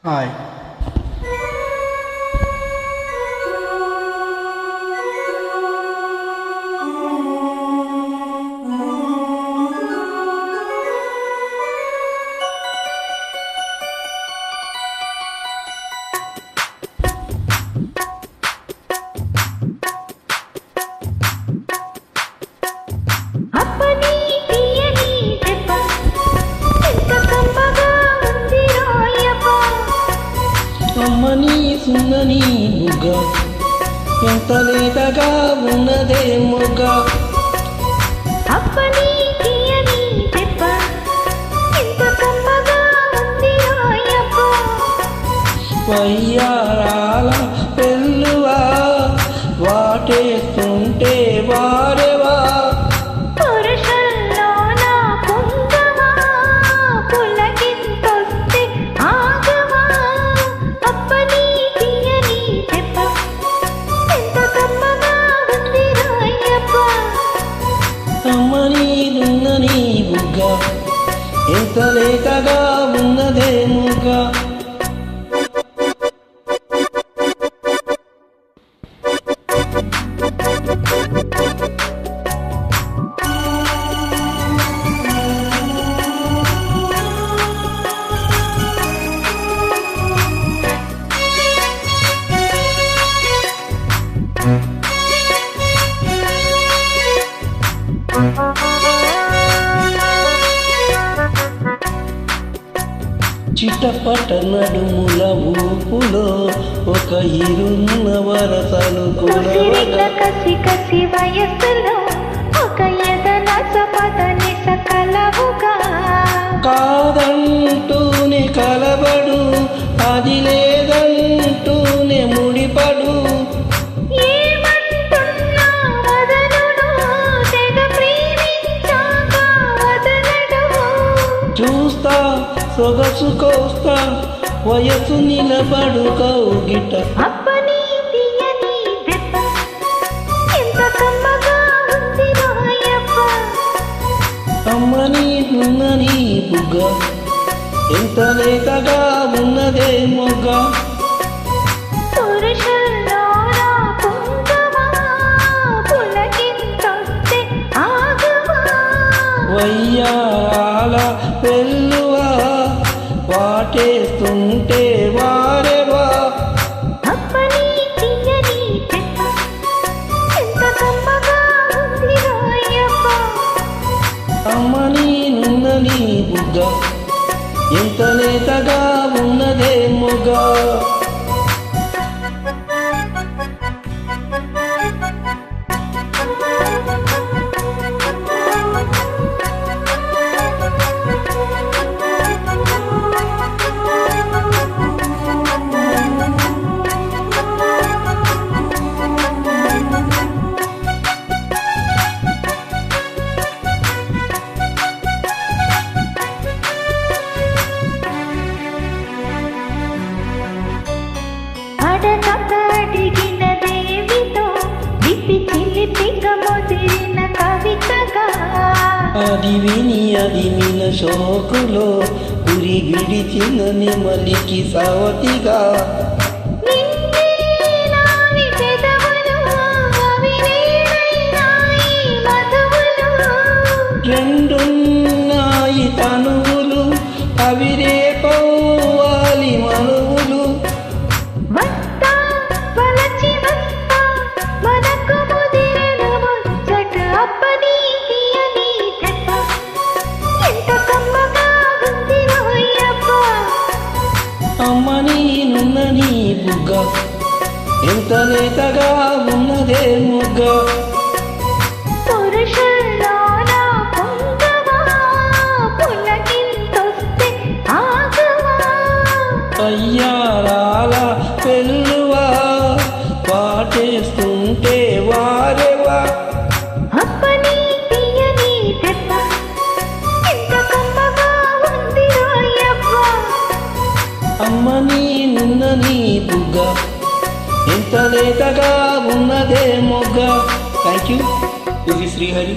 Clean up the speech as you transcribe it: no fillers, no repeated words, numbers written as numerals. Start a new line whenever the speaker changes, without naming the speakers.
Hi.
అమ్మని సున్నని బుగ్గ ఎంత లేతగా ఉన్నదే మొగ్గ.
అప్పని తీయని దెబ్బ ఎంత కమ్మగా ఉంది రాయప్ప.
వయ్యారాల పెళ్ళువా వాటేస్తుంటే వారెవా.
పురుషుల్లోన కుంగమా పులకింతొస్తే ఆగమా. అప్పని తీయని దెబ్బ ఎంత కమ్మగా ఉంది రాయప్ప.
అమ్మని దున్నని బుగ్గ ఎంత లేతగా ఉన్నదే మొగ్గ. చిటపట నడుముల ఊపులో ఒక ఇరున్న వరసలు
ఉసిరిన కసి కసి వయస్సులో ఒక ఎదనస పదని సకలవుగా.
కాదంటూనే కలబడు అది లేదంటూనే ముడిపడు.
ఏమంటున్నా వదలును తెగ ప్రేమించాక వదలడు.
చూస్తా సొగసు కోస్తా వయసు నిలబడు కౌగిట.
అప్పని తీయని దెబ్బ ఎంత కమ్మగా ఉంది రాయప్ప.
అమ్మని నున్నని బుగ్గ ఎంత లేతగా ఉన్నదే మొగ్గ.
పురుషుల్లోన కుంగమా పులకింతొస్తే ఆగమా.
వయ్యాల పెళ్ళువా వాటేస్తుంటే వారెవా.
అప్పని తీయని దెబ్బ ఎంత కమ్మగా ఉంది రాయప్ప.
అమ్మని నున్నని బుగ్గ ఎంత లేతగా ఉన్నదే మొగ్గ.
అడగక అడిగిన దేవితో విప్పి చిలిపిగా ముదిరిన కవితగా.
అది విన శోకులో ఉరి విడిచిన నెమలికి సవతిగా.
నిన్నే నావి పెదవులు అవి నేనైనాయి మధువులు.
రెండున్నాయి తనువులు అవి రేపవ్వాలి మనువులు.
వస్తా వలచి వస్తా మనకు ముదిరిన ముచ్చట. అప్పని తీయని దెబ్బ ఎంత కమ్మగా ఉంది రాయప్ప.
అమ్మని నున్నని బుగ్గ ఎంత లేతగా ఉన్నదే మొగ్గ.
పురుషుల్లోన కుంగమా పులకింతొస్తే ఆగమా.
అయ్యారాల పెళ్ళువా వాటేస్తుంటే వారెవా.
అప్పని తీయని దెబ్బ ఎంత కమ్మగా ఉంది రాయప్ప.
అమ్మని నున్నని బుగ్గ ఎంత లేతగా ఉన్నదే మొగ్గ. Thank you. This is Srihari.